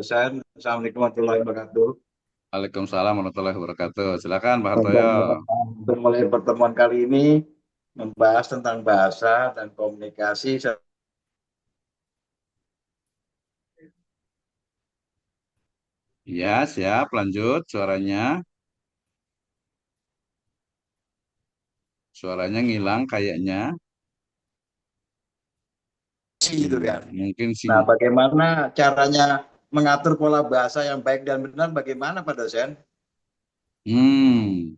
dosen. Assalamualaikum warahmatullahi wabarakatuh. Waalaikumsalam warahmatullahi wabarakatuh. Silakan Pak Dan Hartoyo. untuk mulai pertemuan kali ini membahas tentang bahasa dan komunikasi. Ya, siap. Lanjut suaranya. Suaranya ngilang kayaknya. Gitu kan. Mungkin sih. Nah, bagaimana caranya mengatur pola bahasa yang baik dan benar? Bagaimana, Pak dosen? Hmm.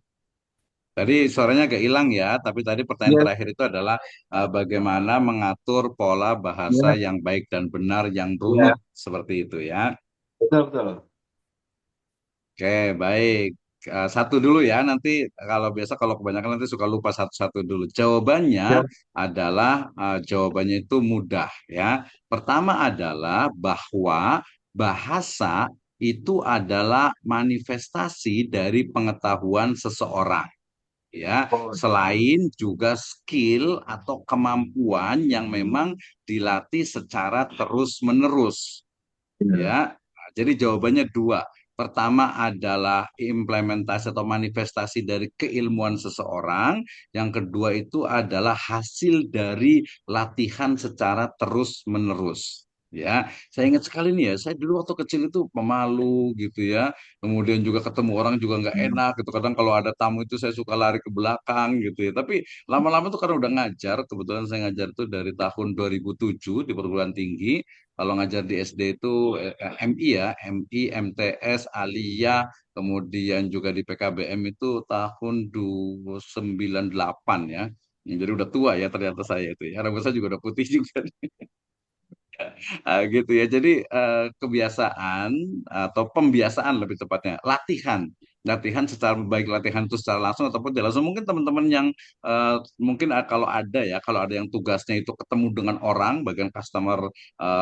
Tadi suaranya agak hilang ya, tapi tadi pertanyaan Iya, terakhir itu adalah bagaimana mengatur pola bahasa iya, yang baik dan benar yang iya, runut seperti itu ya. betul betul. Oke, baik. Satu dulu ya, nanti kalau kebanyakan nanti suka lupa satu-satu dulu. Jawabannya Ya, adalah jawabannya itu mudah ya. Pertama adalah bahwa bahasa itu adalah manifestasi dari pengetahuan seseorang ya, oh, selain juga skill atau kemampuan yang memang dilatih secara terus-menerus. iya. Ya, jadi jawabannya dua. Pertama adalah implementasi atau manifestasi dari keilmuan seseorang. Yang kedua itu adalah hasil dari latihan secara terus-menerus. Ya, saya ingat sekali nih ya, saya dulu waktu kecil itu pemalu gitu ya. Kemudian juga ketemu orang juga nggak enak gitu. Kadang kalau ada tamu itu saya suka lari ke belakang gitu ya. Tapi lama-lama tuh karena udah ngajar, kebetulan saya ngajar tuh dari tahun 2007 di perguruan tinggi. Kalau ngajar di SD itu MI ya, MI, MTS, Alia, kemudian juga di PKBM itu tahun 1998 ya. Jadi udah tua ya ternyata saya itu ya. Rambut saya juga udah putih juga. Gitu ya. Jadi kebiasaan atau pembiasaan lebih tepatnya, latihan secara baik latihan itu secara langsung ataupun tidak langsung. Mungkin teman-teman yang mungkin kalau ada yang tugasnya itu ketemu dengan orang, bagian customer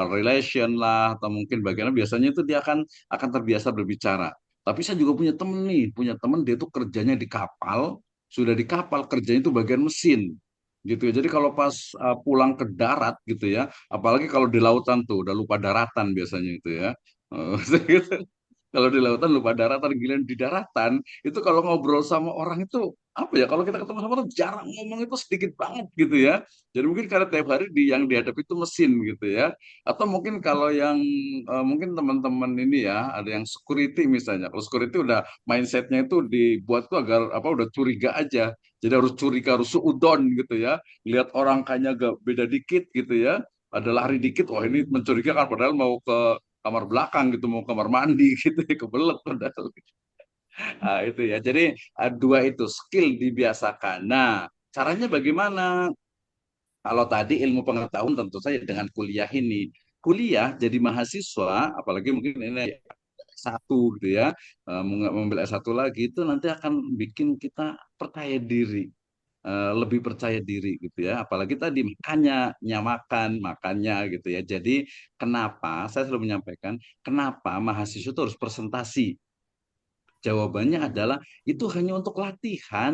relation lah, atau mungkin bagian biasanya itu dia akan terbiasa berbicara. Tapi saya juga punya temen nih, punya temen dia tuh kerjanya di kapal, sudah di kapal kerjanya itu bagian mesin gitu ya. Jadi kalau pas pulang ke darat gitu ya, apalagi kalau di lautan tuh udah lupa daratan biasanya itu ya. Gitu. Kalau di lautan lupa daratan, giliran di daratan itu kalau ngobrol sama orang itu apa ya? Kalau kita ketemu sama orang jarang ngomong itu sedikit banget gitu ya. Jadi mungkin karena tiap hari yang dihadapi itu mesin gitu ya. Atau mungkin kalau yang mungkin teman-teman ini ya ada yang security misalnya. Kalau security udah mindsetnya itu dibuat tuh agar apa udah curiga aja. Jadi harus curiga, harus suudon gitu ya. Lihat orang kayaknya agak beda dikit gitu ya. Ada lari dikit, wah ini mencurigakan padahal mau ke kamar belakang gitu, mau kamar mandi gitu ya, kebelet padahal. Ah, itu ya. Jadi dua itu skill dibiasakan. Nah, caranya bagaimana? Kalau tadi ilmu pengetahuan tentu saja dengan kuliah ini. Kuliah jadi mahasiswa, apalagi mungkin ini satu gitu ya, mengambil S1 lagi itu nanti akan bikin kita percaya diri, lebih percaya diri gitu ya. Apalagi tadi makannya gitu ya. Jadi kenapa saya selalu menyampaikan kenapa mahasiswa itu harus presentasi. Jawabannya adalah itu hanya untuk latihan.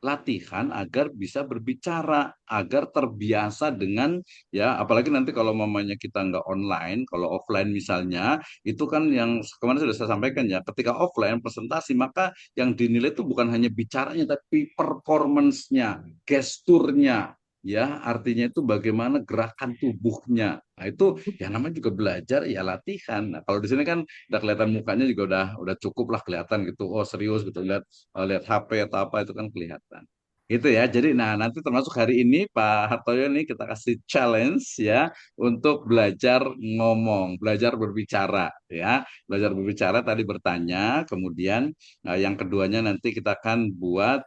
Latihan agar bisa berbicara, agar terbiasa dengan ya, apalagi nanti kalau mamanya kita nggak online, kalau offline misalnya, itu kan yang kemarin sudah saya sampaikan ya, ketika offline presentasi, maka yang dinilai itu bukan hanya bicaranya, tapi performance-nya, gesturnya, ya, artinya itu bagaimana gerakan tubuhnya. Nah, itu ya namanya juga belajar, ya latihan. Nah, kalau di sini kan udah kelihatan mukanya juga udah cukup lah kelihatan gitu, oh serius gitu, lihat HP atau apa itu kan kelihatan gitu ya. Jadi nah nanti termasuk hari ini Pak Hartoyo nih kita kasih challenge ya untuk belajar ngomong, belajar berbicara ya, belajar berbicara tadi bertanya, kemudian yang keduanya nanti kita akan buat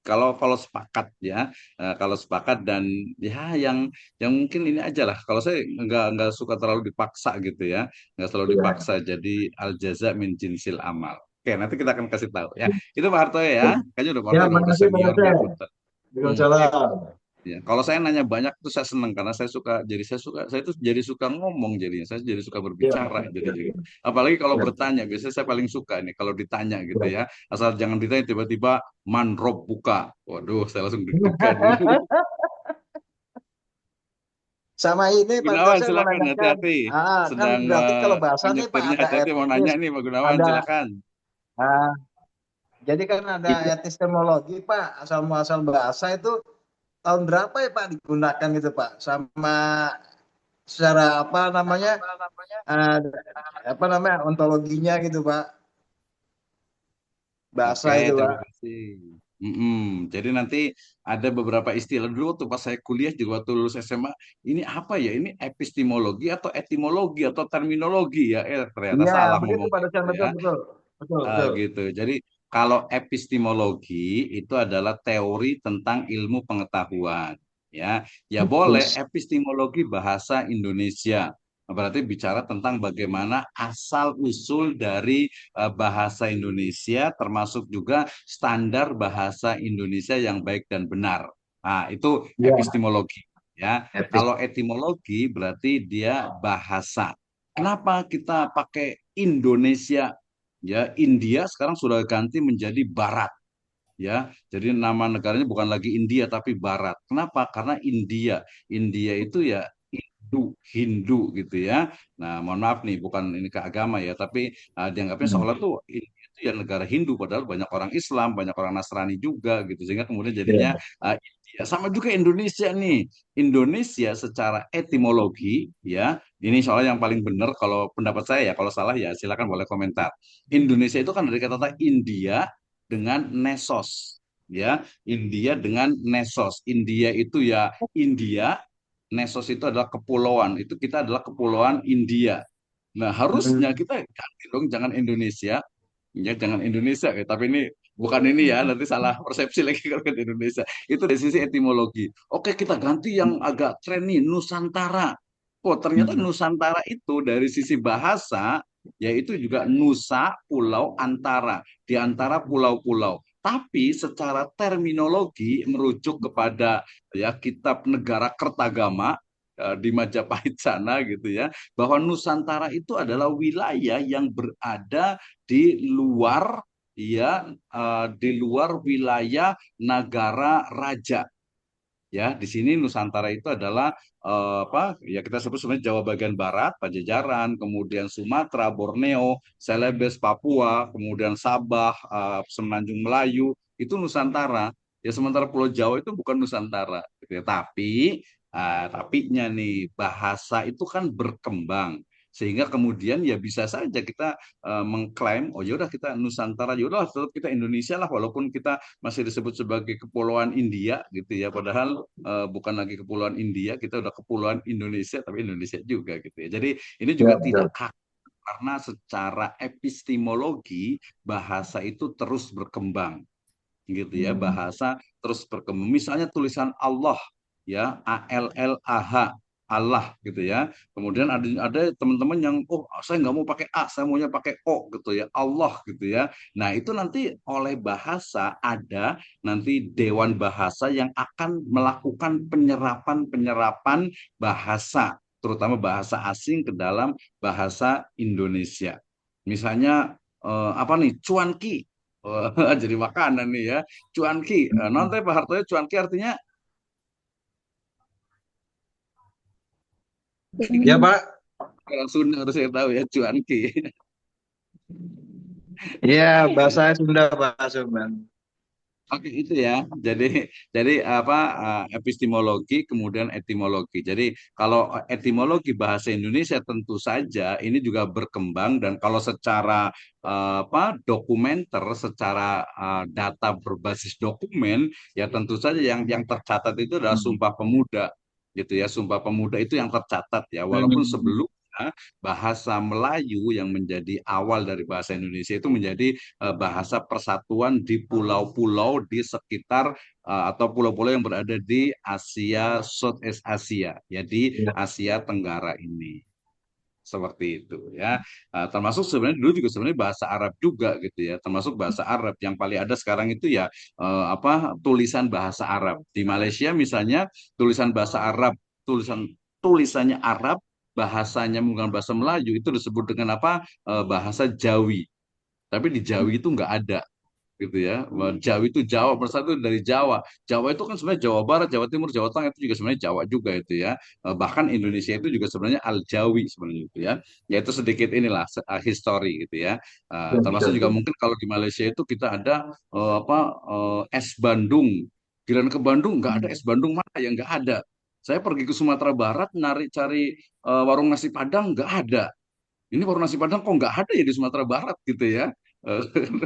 kalau kalau sepakat ya, kalau sepakat dan ya yang mungkin ini aja lah, kalau saya nggak suka terlalu dipaksa gitu ya, nggak selalu Iya. dipaksa. Jadi al jaza min jinsil amal. Oke, nanti kita akan kasih tahu ya. Itu Pak Harto ya. Kayaknya udah Pak Ya, Harto udah makasih Pak senior nih. dosen. Oke. Waalaikumsalam. Ya, kalau saya nanya banyak tuh saya seneng karena saya tuh jadi suka ngomong jadinya. Saya jadi suka Iya, berbicara jadi. Apalagi kalau iya, bertanya, biasanya saya paling suka nih kalau ditanya gitu iya. ya. Asal jangan ditanya tiba-tiba man rob buka. Waduh, saya langsung deg-degan. Sama ini Pak Ridwan, Gunawan, saya mau silakan nanyakan, hati-hati. kan Sedang berarti kalau bahasa nih Pak menyetirnya ada hati-hati mau nanya etis, nih Pak Gunawan, ada, silakan. ah, jadi kan ada epistemologi Pak, asal muasal bahasa itu tahun berapa ya Pak digunakan gitu Pak, sama secara eh, apa namanya ontologinya gitu Pak, bahasa Oke, itu Pak. terima kasih. Jadi nanti ada beberapa istilah dulu waktu pas saya kuliah juga waktu lulus SMA, ini apa ya? Ini epistemologi atau etimologi atau terminologi ya? Ternyata Iya salah begitu ngomong Pak itu dosen, betul ya. betul betul betul. Gitu. Jadi kalau epistemologi itu adalah teori tentang ilmu pengetahuan, ya. Ya boleh Bagus. epistemologi bahasa Indonesia. Berarti bicara tentang bagaimana asal usul dari bahasa Indonesia, termasuk juga standar bahasa Indonesia yang baik dan benar. Nah, itu Iya, epistemologi, ya. etis. Kalau etimologi berarti dia bahasa. Kenapa kita pakai Indonesia? Ya, India sekarang sudah ganti menjadi Barat, ya. Jadi nama negaranya bukan lagi India tapi Barat. Kenapa? Karena India itu ya Hindu gitu ya. Nah, mohon maaf nih, bukan ini ke agama ya, tapi dianggapnya Hmm. seolah tuh India itu ya negara Hindu, padahal banyak orang Islam, banyak orang Nasrani juga gitu. Sehingga kemudian jadinya Iya. India. Sama juga Indonesia nih. Indonesia secara etimologi ya, ini soalnya yang paling benar kalau pendapat saya ya, kalau salah ya silakan boleh komentar. Indonesia itu kan dari kata India dengan Nesos. Ya, India dengan Nesos. India itu ya India, Nesos itu adalah kepulauan. Itu kita adalah kepulauan India. Nah, harusnya Hmm. kita ganti dong, jangan Indonesia. Ya, jangan Indonesia. Tapi ini bukan ini ya, nanti salah persepsi lagi kalau ke Indonesia. Itu dari sisi etimologi. Oke, kita ganti yang agak tren nih, Nusantara. Oh, ternyata Hmm. Nusantara itu dari sisi bahasa, yaitu juga Nusa, pulau, antara. Di antara pulau-pulau. Tapi secara terminologi merujuk kepada ya kitab negara Kertagama di Majapahit sana gitu ya, bahwa Nusantara itu adalah wilayah yang berada di luar ya di luar wilayah negara raja. Ya, di sini Nusantara itu adalah apa? Ya kita sebut sebenarnya Jawa bagian barat, Pajajaran, kemudian Sumatera, Borneo, Celebes, Papua, kemudian Sabah, Semenanjung Melayu, itu Nusantara. Ya sementara Pulau Jawa itu bukan Nusantara, gitu ya. Tapinya nih bahasa itu kan berkembang. Sehingga kemudian ya bisa saja kita mengklaim, oh ya udah kita Nusantara, ya udah tetap kita Indonesia lah, walaupun kita masih disebut sebagai Kepulauan India gitu ya, padahal bukan lagi Kepulauan India, kita udah Kepulauan Indonesia, tapi Indonesia juga gitu ya. Jadi ini Ya, juga tidak betul. kaku karena secara epistemologi bahasa itu terus berkembang gitu ya, Hmm. bahasa terus berkembang. Misalnya tulisan Allah ya, ALLAH, Allah gitu ya. Kemudian ada teman-teman yang oh saya nggak mau pakai A, saya maunya pakai O gitu ya, Allah gitu ya. Nah itu nanti oleh bahasa ada nanti dewan bahasa yang akan melakukan penyerapan bahasa, terutama bahasa asing ke dalam bahasa Indonesia. Misalnya apa nih, cuanki. Jadi makanan nih ya. Cuanki. Hmm. Nonton Pak Hartoyo, cuanki artinya Ya Pak. orang Sunda harus saya tahu ya, cuanki. Iya, bahasa Sunda Pak Sulman. Oke itu ya. Jadi apa epistemologi kemudian etimologi. Jadi kalau etimologi bahasa Indonesia tentu saja ini juga berkembang dan kalau secara apa dokumenter, secara data berbasis dokumen ya tentu saja yang tercatat itu adalah Hmm. Sumpah Pemuda gitu ya. Sumpah Pemuda itu yang tercatat ya. Walaupun Hmm. sebelumnya bahasa Melayu yang menjadi awal dari bahasa Indonesia itu menjadi bahasa persatuan di pulau-pulau di sekitar atau pulau-pulau yang berada di Asia, Southeast Asia, ya di Ya. Asia Tenggara ini. Seperti itu ya. Termasuk sebenarnya dulu juga sebenarnya bahasa Arab juga gitu ya. Termasuk bahasa Arab yang paling ada sekarang itu ya apa tulisan bahasa Arab. Di Malaysia misalnya tulisan bahasa Arab, tulisan tulisannya Arab, bahasanya menggunakan bahasa Melayu itu disebut dengan apa? Bahasa Jawi. Tapi di Jawi itu nggak ada gitu ya. Jawi itu Jawa, bersatu dari Jawa. Jawa itu kan sebenarnya Jawa Barat, Jawa Timur, Jawa Tengah itu juga sebenarnya Jawa juga itu ya. Bahkan Indonesia itu juga sebenarnya Al-Jawi sebenarnya itu ya. Yaitu sedikit inilah history gitu ya. Termasuk juga mungkin kalau di Malaysia itu kita ada es Bandung. Giliran ke Bandung nggak ada es Bandung, mana yang nggak ada. Saya pergi ke Sumatera Barat cari warung nasi Padang nggak ada. Ini warung nasi Padang kok nggak ada ya di Sumatera Barat gitu ya. Eh,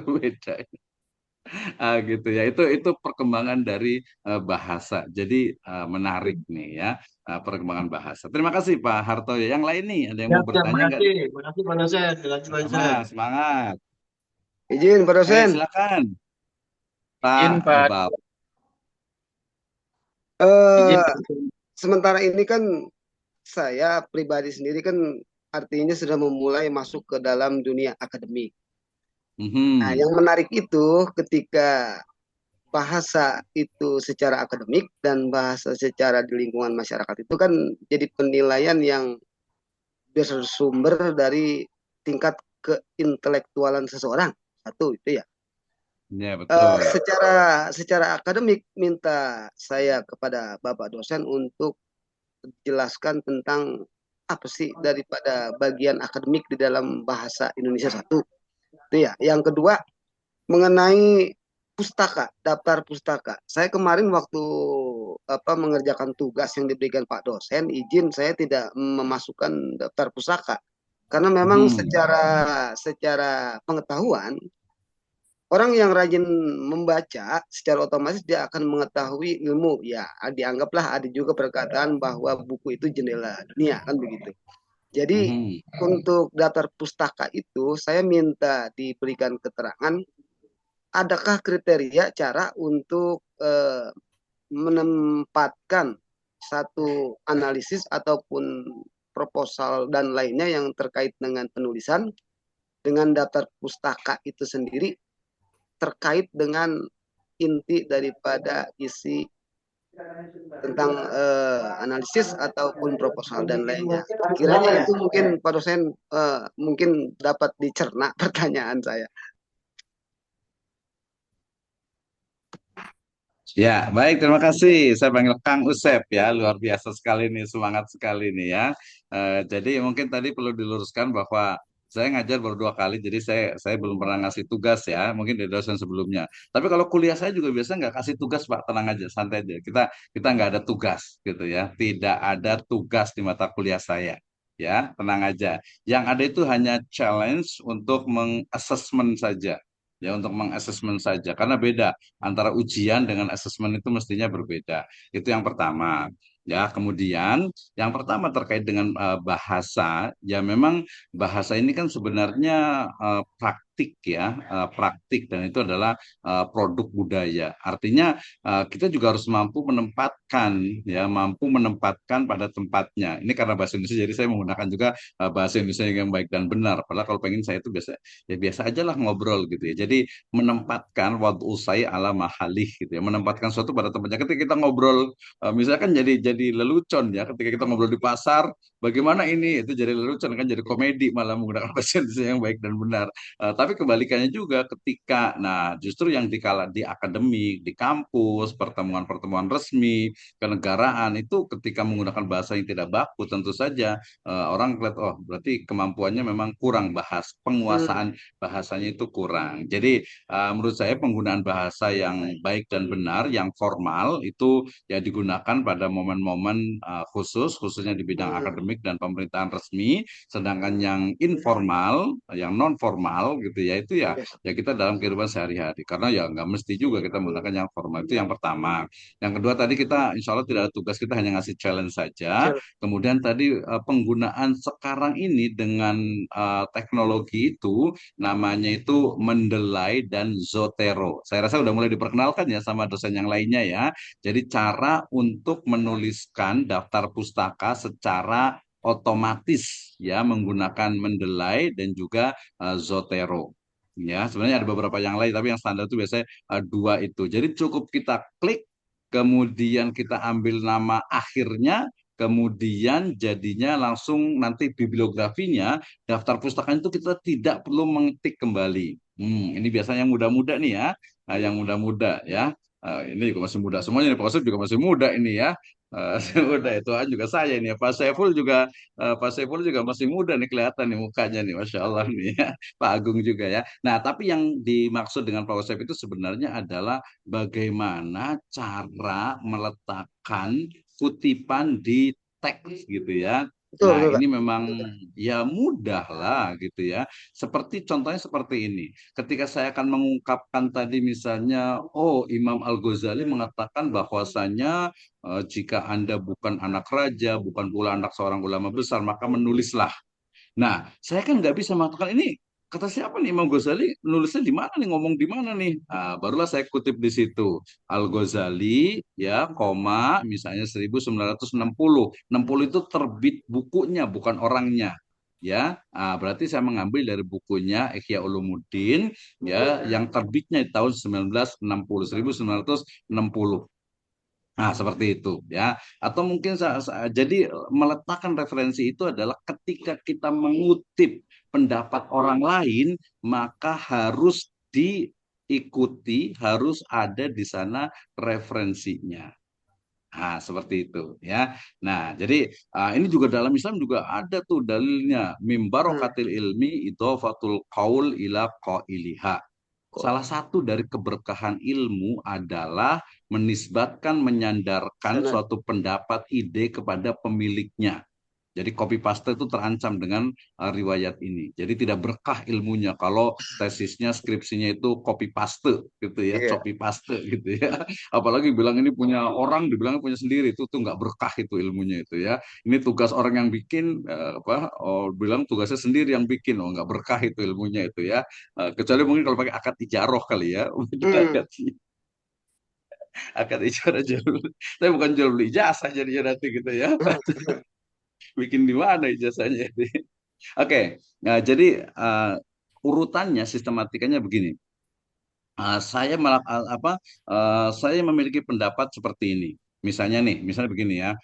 Beda. Gitu ya. Itu perkembangan dari bahasa. Jadi menarik nih ya, perkembangan bahasa. Terima kasih Pak Harto. Yang lain nih ada yang Siap, mau siap. bertanya nggak? Makasih Pak dosen. Makasih Pak Sama, dosen. semangat. Izin, Pak dosen. Silakan Izin Pak Pak. Bab. Izin Eh, Pak dosen. sementara ini kan saya pribadi sendiri kan artinya sudah memulai masuk ke dalam dunia akademik. Nah, Mhm. yang menarik itu ketika bahasa itu secara akademik dan bahasa secara di lingkungan masyarakat itu kan jadi penilaian yang bersumber dari tingkat keintelektualan seseorang. Satu itu ya. Ya betul. Secara akademik minta saya kepada Bapak dosen untuk jelaskan tentang apa sih daripada bagian akademik di dalam bahasa Indonesia satu. Itu ya. Yang kedua mengenai pustaka, daftar pustaka. Saya kemarin waktu mengerjakan tugas yang diberikan Pak dosen, izin saya tidak memasukkan daftar pustaka karena memang Mhm. secara pengetahuan orang yang rajin membaca secara otomatis dia akan mengetahui ilmu. Ya, dianggaplah ada juga perkataan bahwa buku itu jendela dunia kan begitu. Jadi Mhm. untuk daftar pustaka itu saya minta diberikan keterangan adakah kriteria cara untuk menempatkan satu analisis ataupun proposal dan lainnya yang terkait dengan penulisan dengan daftar pustaka itu sendiri terkait dengan inti daripada isi tentang analisis ataupun proposal dan lainnya. Kiranya itu mungkin Pak dosen mungkin dapat dicerna pertanyaan saya. Ya, baik, terima kasih. Saya panggil Kang Usep ya, luar biasa sekali nih, semangat sekali nih ya. Jadi mungkin tadi perlu diluruskan bahwa saya ngajar baru 2 kali, jadi saya belum pernah ngasih tugas ya, mungkin dari dosen sebelumnya. Tapi kalau kuliah saya juga biasanya nggak kasih tugas Pak, tenang aja, santai aja. Kita nggak ada tugas gitu ya, tidak ada tugas di mata kuliah saya. Ya, tenang aja. Yang ada itu hanya challenge untuk mengassessment saja. Ya, untuk mengassessment saja. Karena beda antara ujian dengan asesmen itu mestinya berbeda. Itu yang pertama. Ya, kemudian yang pertama terkait dengan bahasa, ya memang bahasa ini kan sebenarnya praktik ya, praktik dan itu adalah produk budaya. Artinya kita juga harus mampu menempatkan ya, mampu menempatkan pada tempatnya. Ini karena bahasa Indonesia jadi saya menggunakan juga bahasa Indonesia yang baik dan benar. Padahal kalau pengen saya itu biasa ya biasa aja lah ngobrol gitu ya. Jadi menempatkan waktu usai ala mahalih gitu ya, menempatkan sesuatu pada tempatnya. Ketika kita ngobrol misalkan jadi lelucon ya, ketika kita ngobrol di pasar bagaimana ini itu jadi lelucon kan, jadi komedi malah menggunakan bahasa Indonesia yang baik dan benar. Tapi kebalikannya juga ketika nah justru yang di akademik di kampus pertemuan-pertemuan resmi kenegaraan itu ketika menggunakan bahasa yang tidak baku tentu saja orang lihat oh berarti kemampuannya memang kurang, Hmm. penguasaan bahasanya itu kurang. Jadi menurut saya penggunaan bahasa yang baik dan benar, yang formal itu ya digunakan pada momen-momen khusus, khususnya di bidang Hmm. akademik dan pemerintahan resmi. Sedangkan yang informal, yang non formal gitu ya itu ya Yes. ya kita dalam kehidupan sehari-hari. Karena ya nggak mesti juga kita menggunakan yang formal itu yang pertama. Yang kedua tadi kita insya Allah tidak ada tugas, kita hanya ngasih challenge saja. Kemudian tadi penggunaan sekarang ini dengan teknologi itu namanya itu Mendeley dan Zotero. Saya rasa udah mulai diperkenalkan ya sama dosen yang lainnya ya. Jadi cara untuk menuliskan daftar pustaka secara otomatis ya menggunakan Mendeley dan juga Zotero. Ya, sebenarnya ada beberapa yang lain tapi yang standar itu biasanya dua itu. Jadi cukup kita klik kemudian kita ambil nama akhirnya kemudian jadinya langsung nanti bibliografinya daftar pustaka itu kita tidak perlu mengetik kembali. Ini biasanya yang muda-muda nih ya. Nah, yang muda-muda ya. Ini juga masih muda semuanya nih. Pak Osip juga masih muda ini ya. Muda itu juga saya ini ya. Pak Saiful juga masih muda nih kelihatan nih mukanya nih, Masya Allah nih ya. Pak Agung juga ya. Nah, tapi yang dimaksud dengan Pak Osip itu sebenarnya adalah bagaimana cara meletakkan kutipan di teks gitu ya. Betul, Nah, betul, Pak. ini memang ya mudah lah gitu ya. Seperti contohnya seperti ini. Ketika saya akan mengungkapkan tadi misalnya, oh Imam Al-Ghazali mengatakan bahwasanya jika Anda bukan anak raja, bukan pula anak seorang ulama besar, maka menulislah. Nah, saya kan nggak bisa mengatakan ini kata siapa nih Imam Ghazali nulisnya di mana nih, ngomong di mana nih. Barulah saya kutip di situ. Al-Ghazali ya, koma misalnya 1960. 60 itu terbit bukunya bukan orangnya. Ya, berarti saya mengambil dari bukunya Ihya Ulumuddin ya yang terbitnya di tahun 1960, 1960. Nah, seperti itu ya. Atau mungkin jadi meletakkan referensi itu adalah ketika kita mengutip pendapat orang lain, maka harus diikuti, harus ada di sana referensinya. Nah, seperti itu ya. Nah, jadi ini juga dalam Islam juga ada tuh dalilnya. Hmm. Mimbarokatil ilmi idhofatul qaul ila qailiha. Kok Salah satu dari keberkahan ilmu adalah menisbatkan, menyandarkan sana suatu pendapat ide kepada pemiliknya. Jadi copy paste itu terancam dengan riwayat ini. Jadi tidak berkah ilmunya kalau tesisnya, skripsinya itu copy paste gitu ya, iya. copy paste gitu ya. Apalagi bilang ini punya orang, dibilang punya sendiri, itu tuh nggak berkah itu ilmunya itu ya. Ini tugas orang yang bikin bilang tugasnya sendiri yang bikin, oh nggak berkah itu ilmunya itu ya. Kecuali mungkin kalau pakai akad ijaroh kali ya, mungkin Hmm. akad ijaroh jual, tapi bukan jual beli ijazah jadinya nanti gitu ya. Bikin di mana ijazahnya itu? Oke, nah, jadi urutannya, sistematikanya begini. Saya memiliki pendapat seperti ini. Misalnya begini ya,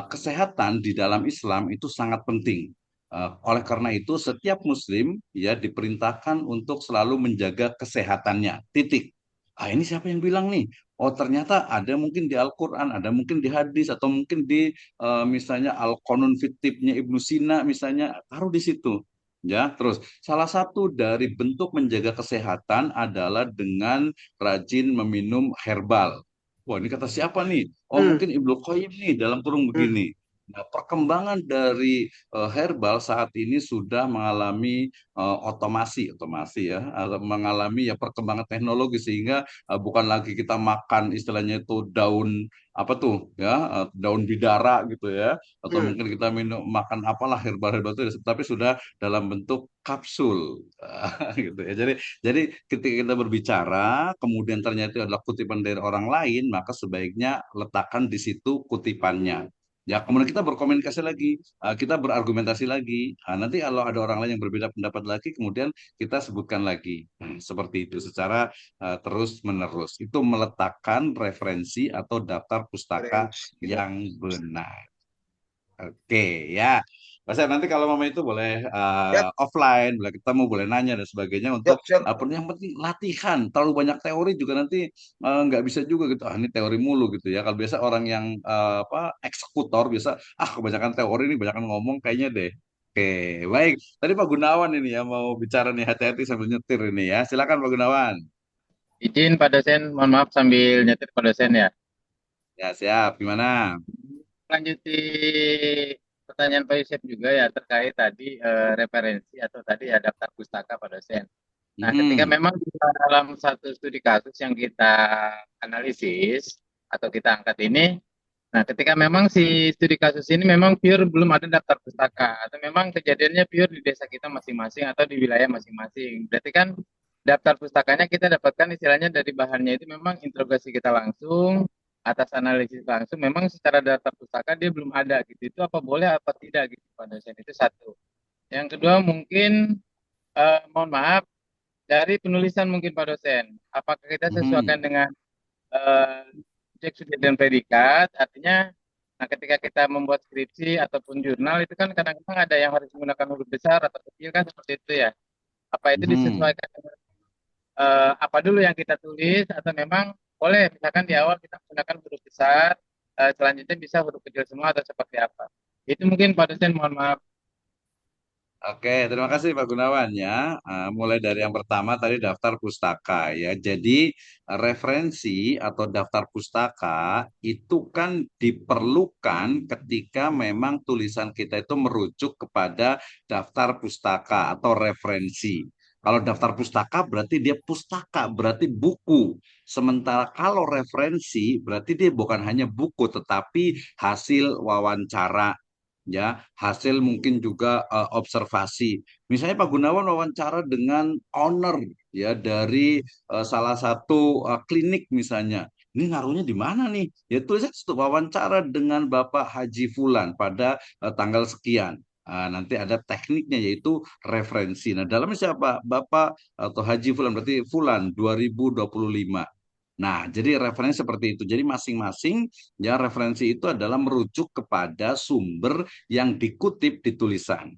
kesehatan di dalam Islam itu sangat penting. Oleh karena itu, setiap Muslim ya diperintahkan untuk selalu menjaga kesehatannya. Titik. Ini siapa yang bilang nih? Oh, ternyata ada mungkin di Al-Quran, ada mungkin di hadis, atau mungkin di misalnya Al-Qanun Fitibnya Ibnu Sina, misalnya taruh di situ. Ya, terus salah satu dari bentuk menjaga kesehatan adalah dengan rajin meminum herbal. Wah, ini kata siapa nih? Oh, Hmm. mungkin Ibnu Qayyim nih dalam kurung Hmm. begini. Nah, perkembangan dari herbal saat ini sudah mengalami otomasi ya, mengalami ya perkembangan teknologi sehingga bukan lagi kita makan istilahnya itu daun apa tuh ya, daun bidara gitu ya, atau Hmm. mungkin kita minum makan apalah herbal-herbal itu, tapi sudah dalam bentuk kapsul gitu ya. Jadi ketika kita berbicara kemudian ternyata itu adalah kutipan dari orang lain, maka sebaiknya letakkan di situ kutipannya. Ya, kemudian kita berkomunikasi lagi, kita berargumentasi lagi. Nanti kalau ada orang lain yang berbeda pendapat lagi, kemudian kita sebutkan lagi. Seperti itu secara terus-menerus. Itu meletakkan referensi atau daftar pustaka Keren. yang benar. Oke, ya. Mas Ed, nanti kalau mama itu boleh Siap, offline, boleh ketemu, boleh nanya dan sebagainya untuk siap, siap. yang penting latihan. Terlalu banyak teori juga nanti nggak bisa juga gitu. Ini teori mulu gitu ya. Kalau biasa orang yang eksekutor biasa, kebanyakan teori ini, banyakan ngomong kayaknya deh. Oke, baik. Tadi Pak Gunawan ini ya mau bicara nih, hati-hati sambil nyetir ini ya. Silakan Pak Gunawan. Izin Pak dosen, mohon maaf sambil nyetir Pak dosen ya. Ya siap. Gimana? Lanjuti pertanyaan Pak Yusuf juga ya terkait tadi referensi atau tadi ya daftar pustaka Pak dosen. Nah, ketika Mm-mm. memang di dalam satu studi kasus yang kita analisis atau kita angkat ini, nah ketika memang si studi kasus ini memang pure belum ada daftar pustaka atau memang kejadiannya pure di desa kita masing-masing atau di wilayah masing-masing. Berarti kan daftar pustakanya kita dapatkan istilahnya dari bahannya itu memang interogasi kita langsung, atas analisis langsung, memang secara daftar pustaka dia belum ada gitu. Itu apa boleh apa tidak gitu Pak dosen, itu satu. Yang kedua mungkin mohon maaf dari penulisan mungkin Pak dosen, apakah kita sesuaikan Mm-mm. dengan eh, subjek subjek dan predikat, artinya nah ketika kita membuat skripsi ataupun jurnal itu kan kadang-kadang ada yang harus menggunakan huruf besar atau kecil kan seperti itu ya. Apa itu Mm-mm. disesuaikan dengan apa dulu yang kita tulis atau memang boleh misalkan di awal kita menggunakan huruf besar, selanjutnya bisa huruf kecil semua atau seperti apa. Itu mungkin Pak dosen, mohon maaf. Oke, terima kasih Pak Gunawan ya. Mulai dari yang pertama tadi daftar pustaka ya. Jadi referensi atau daftar pustaka itu kan diperlukan ketika memang tulisan kita itu merujuk kepada daftar pustaka atau referensi. Kalau daftar pustaka berarti dia pustaka, berarti buku. Sementara kalau referensi berarti dia bukan hanya buku tetapi hasil wawancara ya, hasil mungkin juga observasi. Misalnya Pak Gunawan wawancara dengan owner ya dari salah satu klinik misalnya. Ini ngaruhnya di mana nih? Ya tulisnya wawancara dengan Bapak Haji Fulan pada tanggal sekian. Nanti ada tekniknya yaitu referensi. Nah, dalamnya siapa? Bapak atau Haji Fulan berarti Fulan 2025. Nah, jadi referensi seperti itu. Jadi masing-masing ya referensi itu adalah merujuk kepada sumber yang dikutip di tulisan.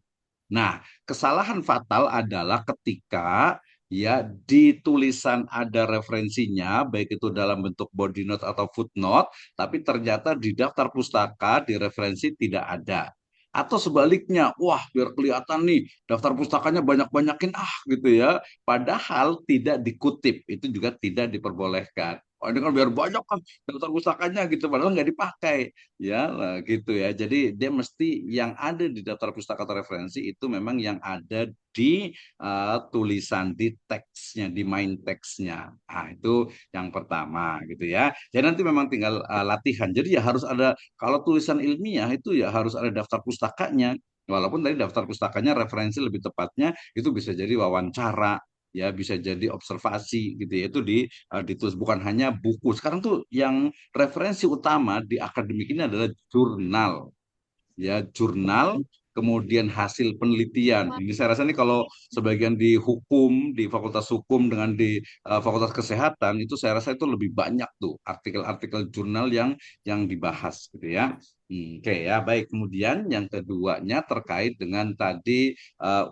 Nah, kesalahan fatal adalah ketika ya di tulisan ada referensinya, baik itu dalam bentuk body note atau footnote, tapi ternyata di daftar pustaka di referensi tidak ada. Atau sebaliknya, wah biar kelihatan nih daftar pustakanya banyak-banyakin gitu ya. Padahal tidak dikutip, itu juga tidak diperbolehkan. Oh, ini kan biar banyak kan daftar pustakanya gitu, padahal nggak dipakai ya lah, gitu ya. Jadi dia mesti yang ada di daftar pustaka atau referensi itu memang yang ada di tulisan di teksnya, di main teksnya. Nah, itu yang pertama gitu ya. Jadi nanti memang tinggal latihan. Jadi ya harus ada, kalau tulisan ilmiah itu ya harus ada daftar pustakanya. Walaupun tadi daftar pustakanya referensi lebih tepatnya itu bisa jadi wawancara, ya bisa jadi observasi gitu ya, itu ditulis bukan hanya buku. Sekarang tuh yang referensi utama di akademik ini adalah jurnal, ya jurnal, kemudian hasil penelitian. Ini saya rasa nih kalau sebagian di hukum, di Fakultas Hukum dengan di Fakultas Kesehatan itu saya rasa itu lebih banyak tuh artikel-artikel jurnal yang dibahas gitu ya. Oke ya, baik. Kemudian yang keduanya terkait dengan tadi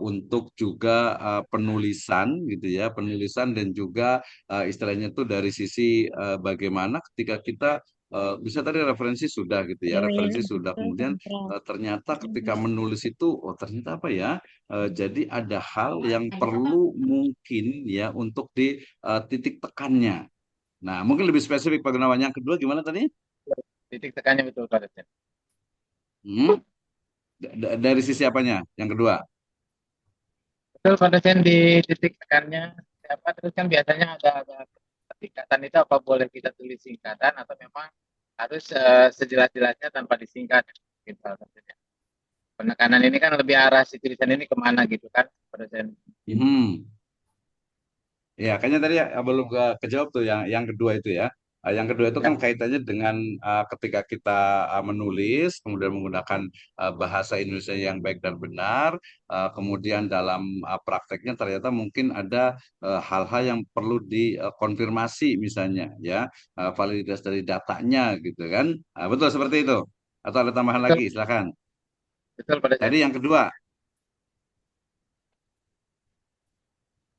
untuk juga penulisan gitu ya, penulisan dan juga istilahnya itu dari sisi bagaimana ketika kita bisa tadi referensi sudah gitu ya, referensi sudah, kemudian ternyata ketika menulis itu, oh ternyata apa ya, jadi ada hal yang perlu mungkin ya untuk di titik tekannya. Nah, mungkin lebih spesifik Pak Gunawan. Yang kedua gimana tadi? Titik tekannya betul Pak dosen. Hmm? Dari sisi apanya? Yang kedua? Betul Pak dosen, di titik tekannya siapa, terus kan biasanya ada tingkatan itu apa boleh kita tulis singkatan atau memang harus sejelas-jelasnya tanpa disingkat gitu Pak dosen. Penekanan ini kan lebih arah si tulisan ini kemana gitu kan Pak dosen. Hmm. Ya, kayaknya tadi belum kejawab tuh yang kedua itu ya. Yang kedua itu Ya, kan kaitannya dengan ketika kita menulis, kemudian menggunakan bahasa Indonesia yang baik dan benar, kemudian dalam prakteknya ternyata mungkin ada hal-hal yang perlu dikonfirmasi misalnya, ya validitas dari datanya gitu kan. Betul seperti itu. Atau ada tambahan betul lagi, silakan. betul Pak dosen. Tadi yang kedua.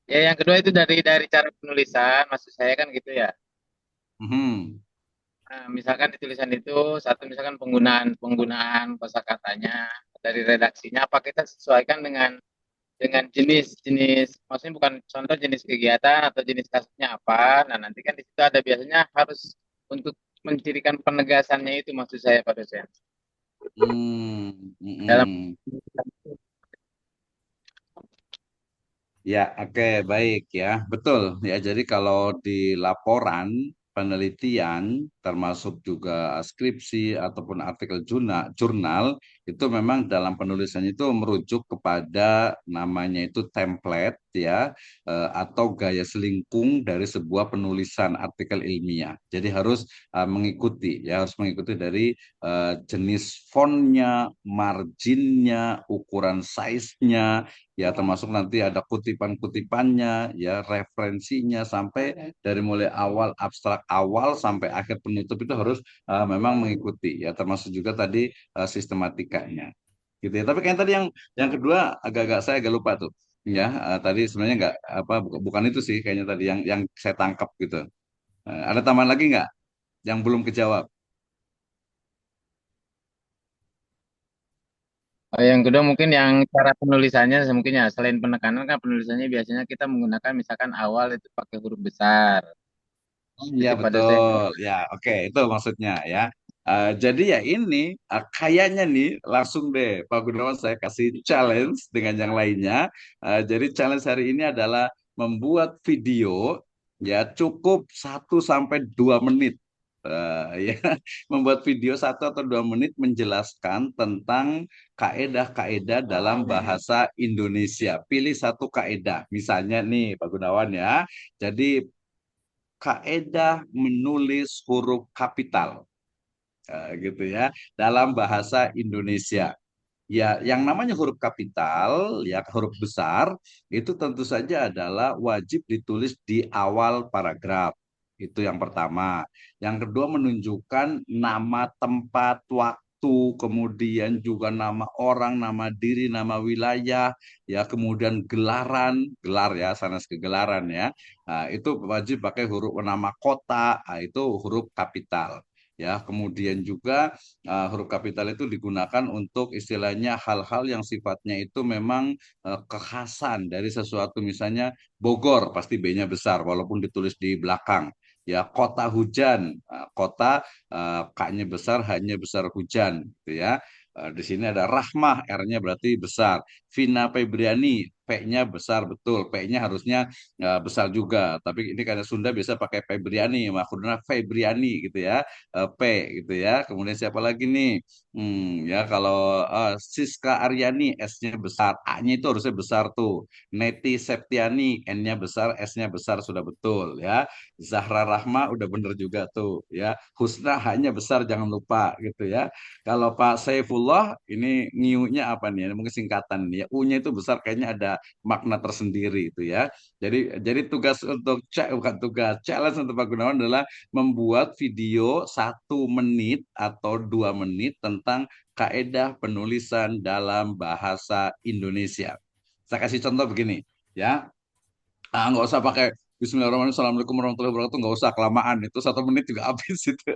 Ya, yang kedua itu dari cara penulisan, maksud saya kan gitu ya. Mhm. Nah, misalkan di tulisan itu satu misalkan penggunaan penggunaan kosakatanya dari redaksinya apa kita sesuaikan dengan jenis-jenis, maksudnya bukan contoh jenis kegiatan atau jenis kasusnya apa. Nah, nanti kan di situ ada biasanya harus untuk mencirikan penegasannya itu maksud saya Pak dosen. Dalam Mhm. Ya, oke, baik ya. Betul ya. Jadi kalau di laporan penelitian termasuk juga skripsi ataupun artikel jurnal itu memang dalam penulisan itu merujuk kepada namanya itu template ya, atau gaya selingkung dari sebuah penulisan artikel ilmiah. Jadi harus mengikuti ya, harus mengikuti dari jenis fontnya, marginnya, ukuran size-nya, ya termasuk nanti ada kutipan-kutipannya, ya referensinya, sampai dari mulai awal abstrak awal sampai akhir penutup itu harus memang mengikuti ya, termasuk juga tadi sistematikanya gitu ya. Tapi kayak tadi yang kedua agak-agak saya agak lupa tuh. Ya, tadi sebenarnya nggak apa bukan itu sih kayaknya tadi yang saya tangkap gitu. Ada tambahan lagi nggak yang belum kejawab? Yang kedua mungkin yang cara penulisannya mungkin ya selain penekanan kan penulisannya biasanya kita menggunakan misalkan awal itu pakai huruf besar. Oh Itu iya sih pada saya. betul, ya oke itu maksudnya ya. Jadi ya ini kayaknya nih langsung deh Pak Gunawan saya kasih challenge dengan yang lainnya. Jadi challenge hari ini adalah membuat video ya cukup 1 sampai 2 menit. Ya, membuat video 1 atau 2 menit menjelaskan tentang kaedah-kaedah dalam bahasa Indonesia. Pilih satu kaedah, misalnya nih Pak Gunawan ya. Jadi kaedah menulis huruf kapital gitu ya dalam bahasa Indonesia. Ya, yang namanya huruf kapital, ya huruf besar, itu tentu saja adalah wajib ditulis di awal paragraf. Itu yang pertama. Yang kedua menunjukkan nama tempat, waktu, kemudian juga nama orang, nama diri, nama wilayah, ya kemudian gelaran, gelar ya, sanes kegelaran ya. Nah, itu wajib pakai huruf nama kota, nah, itu huruf kapital. Ya, kemudian juga huruf kapital itu digunakan untuk istilahnya hal-hal yang sifatnya itu memang kekhasan dari sesuatu, misalnya Bogor pasti B-nya besar walaupun ditulis di belakang. Ya, kota hujan, kota K-nya besar, H-nya besar hujan, gitu ya. Di sini ada Rahmah, R-nya berarti besar. Vina Febriani, P-nya besar betul, P-nya harusnya besar juga. Tapi ini karena Sunda biasa pakai Febriani, maksudnya Febriani gitu ya. P gitu ya. Kemudian siapa lagi nih? Ya kalau Siska Aryani S-nya besar, A-nya itu harusnya besar tuh. Neti Septiani N-nya besar, S-nya besar sudah betul ya. Zahra Rahma udah bener juga tuh ya. Husna H-nya besar jangan lupa gitu ya. Kalau Pak Saifullah ini ngiunya apa nih? Mungkin singkatan nih ya. U-nya itu besar kayaknya ada makna tersendiri itu ya. Jadi tugas untuk bukan tugas, challenge untuk Pak Gunawan adalah membuat video 1 menit atau 2 menit tentang kaedah penulisan dalam bahasa Indonesia. Saya kasih contoh begini, ya, nggak usah pakai Bismillahirrahmanirrahim, Assalamualaikum warahmatullahi wabarakatuh, nggak usah kelamaan, itu 1 menit juga habis itu.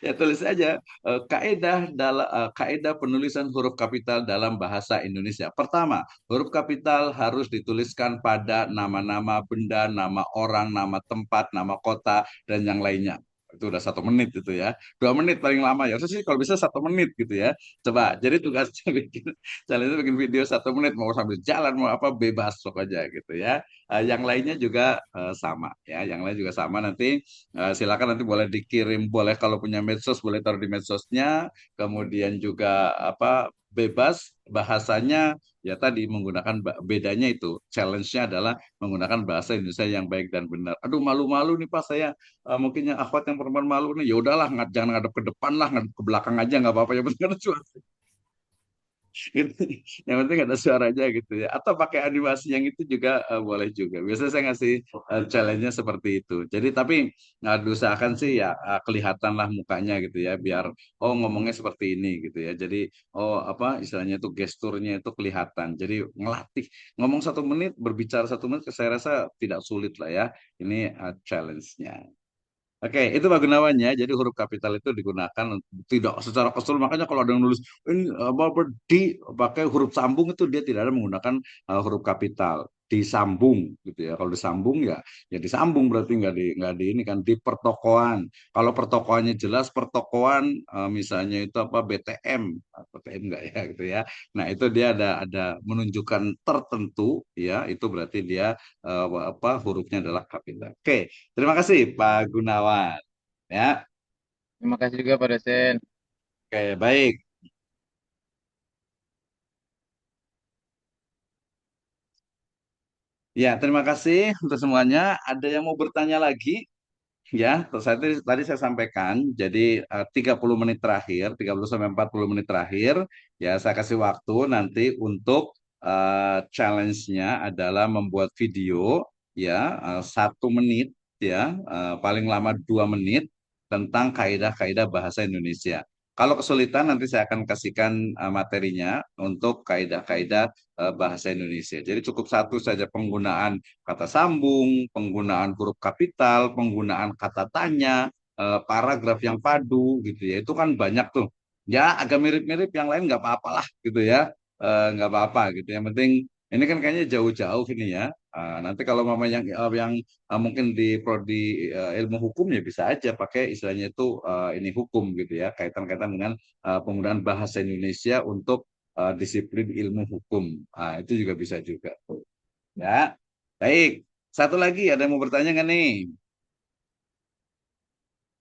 Ya tulis aja kaedah penulisan huruf kapital dalam bahasa Indonesia. Pertama, huruf kapital harus dituliskan pada nama-nama benda, nama orang, nama tempat, nama kota, dan yang lainnya. Itu udah 1 menit itu ya. 2 menit paling lama ya. Harusnya sih kalau bisa 1 menit gitu ya. Coba. Jadi tugasnya bikin, challenge bikin video 1 menit, mau sambil jalan mau apa bebas pokoknya gitu ya. Yang lainnya juga sama ya. Yang lain juga sama nanti. Silakan nanti boleh dikirim, boleh kalau punya medsos boleh taruh di medsosnya, kemudian juga apa bebas bahasanya ya tadi menggunakan bedanya itu challenge-nya adalah menggunakan bahasa Indonesia yang baik dan benar. Aduh malu-malu nih Pak saya mungkin yang akhwat yang perempuan malu nih ya udahlah jangan ngadep ke depan lah ngadep ke belakang aja nggak apa-apa yang penting ada suara. Gitu. Yang penting ada suaranya gitu ya. Atau pakai animasi yang itu juga boleh juga. Biasanya saya ngasih challenge-nya seperti itu. Jadi tapi diusahakan sih ya kelihatan lah mukanya gitu ya. Biar oh ngomongnya seperti ini gitu ya. Jadi oh apa istilahnya itu gesturnya itu kelihatan. Jadi ngelatih ngomong 1 menit, berbicara 1 menit, saya rasa tidak sulit lah ya. Ini challenge-nya. Oke, itu Pak Gunawan ya. Jadi huruf kapital itu digunakan tidak secara keseluruhan. Makanya kalau ada yang nulis ini apa di pakai huruf sambung itu dia tidak ada menggunakan huruf kapital. Disambung gitu ya. Kalau disambung ya disambung berarti nggak di ini kan di pertokoan. Kalau pertokoannya jelas pertokoan misalnya itu apa BTM, BTM enggak ya gitu ya. Nah, itu dia ada menunjukkan tertentu ya. Itu berarti dia apa hurufnya adalah kapital. Oke. Terima kasih Pak Gunawan. Ya, Terima kasih juga Pak dosen. oke baik. Ya, terima kasih untuk semuanya. Ada yang mau bertanya lagi? Ya, tadi saya sampaikan. Jadi 30 menit terakhir, 30 sampai 40 menit terakhir, ya saya kasih waktu nanti untuk challenge-nya adalah membuat video ya 1 menit ya paling lama 2 menit tentang kaidah-kaidah bahasa Indonesia. Kalau kesulitan nanti saya akan kasihkan materinya untuk kaidah-kaidah bahasa Indonesia. Jadi cukup satu saja penggunaan kata sambung, penggunaan huruf kapital, penggunaan kata tanya, paragraf yang padu gitu ya. Itu kan banyak tuh. Ya agak mirip-mirip yang lain nggak apa-apa lah gitu ya. Nggak apa-apa gitu. Yang penting ini kan kayaknya jauh-jauh ini ya. Nanti kalau mama yang mungkin di prodi ilmu hukum ya bisa aja pakai istilahnya itu ini hukum gitu ya, kaitan-kaitan dengan penggunaan bahasa Indonesia untuk disiplin ilmu hukum. Itu juga bisa juga. Ya, baik. Satu lagi ada yang mau bertanya nggak nih?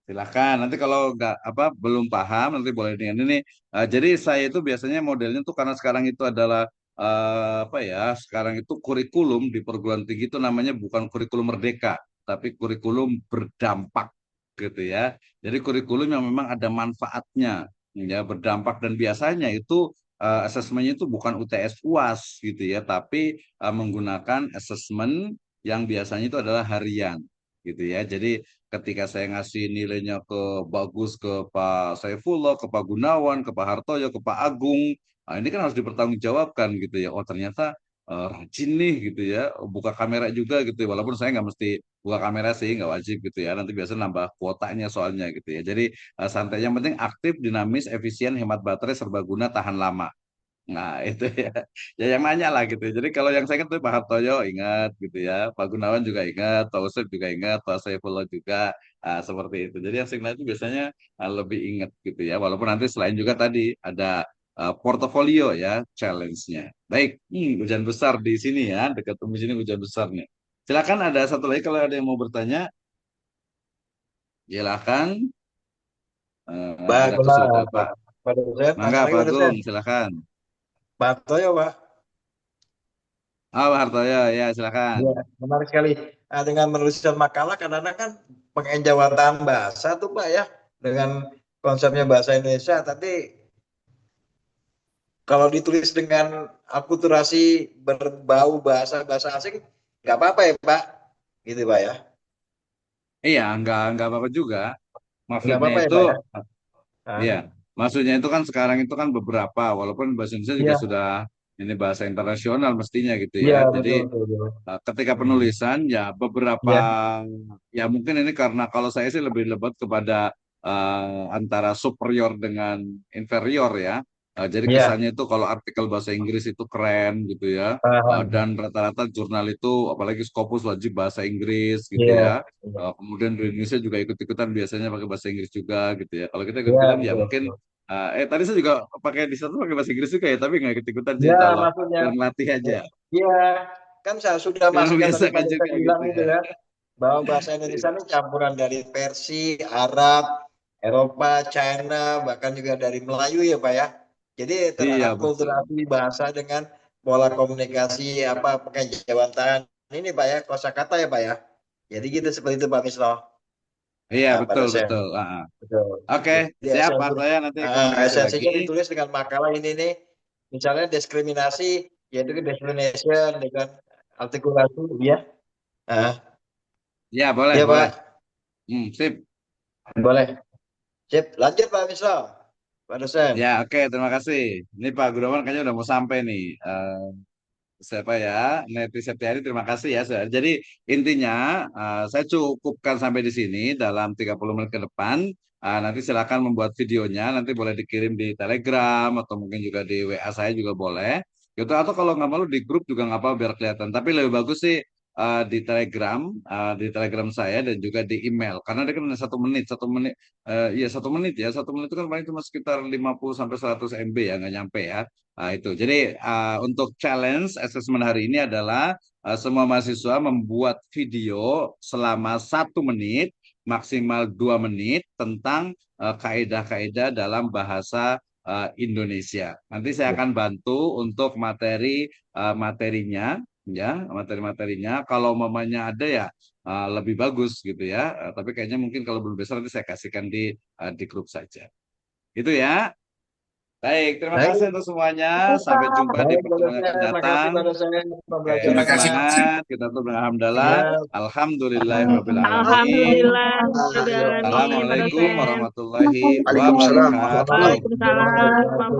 Silahkan. Nanti kalau nggak apa belum paham nanti boleh dengan ini. Jadi saya itu biasanya modelnya tuh karena sekarang itu adalah apa ya? Sekarang itu kurikulum di perguruan tinggi itu namanya bukan kurikulum merdeka, tapi kurikulum berdampak gitu ya. Jadi kurikulum yang memang ada manfaatnya, ya berdampak dan biasanya itu asesmennya itu bukan UTS UAS gitu ya, tapi menggunakan asesmen yang biasanya itu adalah harian gitu ya. Jadi ketika saya ngasih nilainya ke bagus ke Pak Saifullah, ke Pak Gunawan, ke Pak Hartoyo, ke Pak Agung, ini kan harus dipertanggungjawabkan gitu ya. Oh ternyata rajin nih gitu ya, buka kamera juga gitu ya. Walaupun saya nggak mesti buka kamera sih, nggak wajib gitu ya. Nanti biasa nambah kuotanya soalnya gitu ya. Jadi santai. Yang penting aktif, dinamis, efisien, hemat baterai, serbaguna, tahan lama. Nah, itu ya. Ya yang nanya lah gitu. Jadi kalau yang saya kan tuh Pak Hartoyo ingat gitu ya. Pak Gunawan juga ingat, Pak Usep juga ingat, Pak Saifullah juga seperti itu. Jadi yang saya itu biasanya lebih ingat gitu ya. Walaupun nanti selain juga tadi ada portofolio ya, challenge-nya. Baik, hujan besar di sini ya, dekat rumah sini hujan besar nih. Silakan ada satu lagi kalau ada yang mau bertanya, silakan. Ada Baiklah, kesulitan Pak. Pak dosen, Mangga nanya lagi Pak Pak Agung, dosen. silakan. Pak Toyo, Pak. Pak Hartoyo, ya silakan. Ya, menarik sekali. Dengan menuliskan makalah kadang-kadang kan pengenjawatan bahasa tuh Pak ya, dengan konsepnya bahasa Indonesia. Tapi kalau ditulis dengan akulturasi berbau bahasa-bahasa asing, nggak apa-apa ya Pak, gitu Pak ya. Iya, nggak apa-apa juga. Nggak Maksudnya apa-apa ya itu, Pak ya. ya, Ah, maksudnya itu kan sekarang itu kan beberapa, walaupun bahasa Indonesia juga iya, sudah ini bahasa internasional mestinya gitu ya. iya Jadi betul betul. Betul. ketika Hmm. penulisan ya beberapa, Iya, ya mungkin ini karena kalau saya sih lebih lebat kepada antara superior dengan inferior ya. Jadi iya. kesannya itu kalau artikel bahasa Inggris itu keren gitu ya. Paham. Dan rata-rata jurnal itu apalagi Scopus wajib bahasa Inggris gitu Iya, ya. iya, Kemudian di Indonesia juga ikut-ikutan biasanya pakai bahasa Inggris juga gitu ya. Kalau kita iya, ikut-ikutan ya betul, mungkin betul. tadi saya juga pakai di satu pakai bahasa Inggris juga ya, tapi nggak ikut-ikutan sih Ya, insya Allah. maksudnya, Biar ngelatih aja. ya, kan saya sudah Biar masukkan tadi biasa Pak juga Dosen bilang gitu itu ya. ya, bahwa bahasa Indonesia ini campuran dari Persia, Arab, Eropa, China, bahkan juga dari Melayu ya Pak ya. Jadi Iya betul. terakulturasi bahasa dengan pola komunikasi apa penjawatan ini Pak ya, kosakata ya Pak ya. Jadi gitu seperti itu Pak Misro. Iya Nah, Pak betul Dosen. betul. Betul. Oke, Jadi siap Pak esensi, Artaya nanti komunikasi lagi. esensinya ditulis dengan makalah ini nih, misalnya diskriminasi, yaitu discrimination dengan artikulasi, ya. Ah, Ya boleh ya boleh. Pak, Sip. boleh. Sip, lanjut Pak Misro, Pak dosen. Ya oke terima kasih. Ini Pak Gunawan kayaknya udah mau sampai nih. Siapa ya? Neti Septiari terima kasih ya. Jadi intinya saya cukupkan sampai di sini dalam 30 menit ke depan. Nanti silakan membuat videonya, nanti boleh dikirim di Telegram atau mungkin juga di WA saya juga boleh. Gitu atau kalau nggak malu di grup juga nggak apa-apa biar kelihatan. Tapi lebih bagus sih di Telegram saya dan juga di email karena dia kan hanya 1 menit, 1 menit, iya 1 menit ya, 1 menit itu kan paling cuma sekitar 50 sampai 100 MB ya nggak nyampe ya. Itu. Jadi untuk challenge assessment hari ini adalah semua mahasiswa membuat video selama 1 menit, maksimal 2 menit tentang kaidah-kaidah dalam bahasa Indonesia. Nanti saya akan bantu untuk materinya, ya materi-materinya. Kalau mamanya ada ya lebih bagus gitu ya. Tapi kayaknya mungkin kalau belum besar nanti saya kasihkan di grup saja. Itu ya. Baik, terima Baik, kasih untuk semuanya. Sampai jumpa di baik, pertemuan yang akan terima kasih datang. pada saya Oke, pembelajaran. Terima kasih. semangat. Kita tuh alhamdulillah. Ya, Alhamdulillahirabbil alamin. Alhamdulillah, Ah, Rabbil ya. Alamin, Pak Assalamualaikum Dosen. warahmatullahi Waalaikumsalam wabarakatuh. warahmatullahi Waalaikumsalam.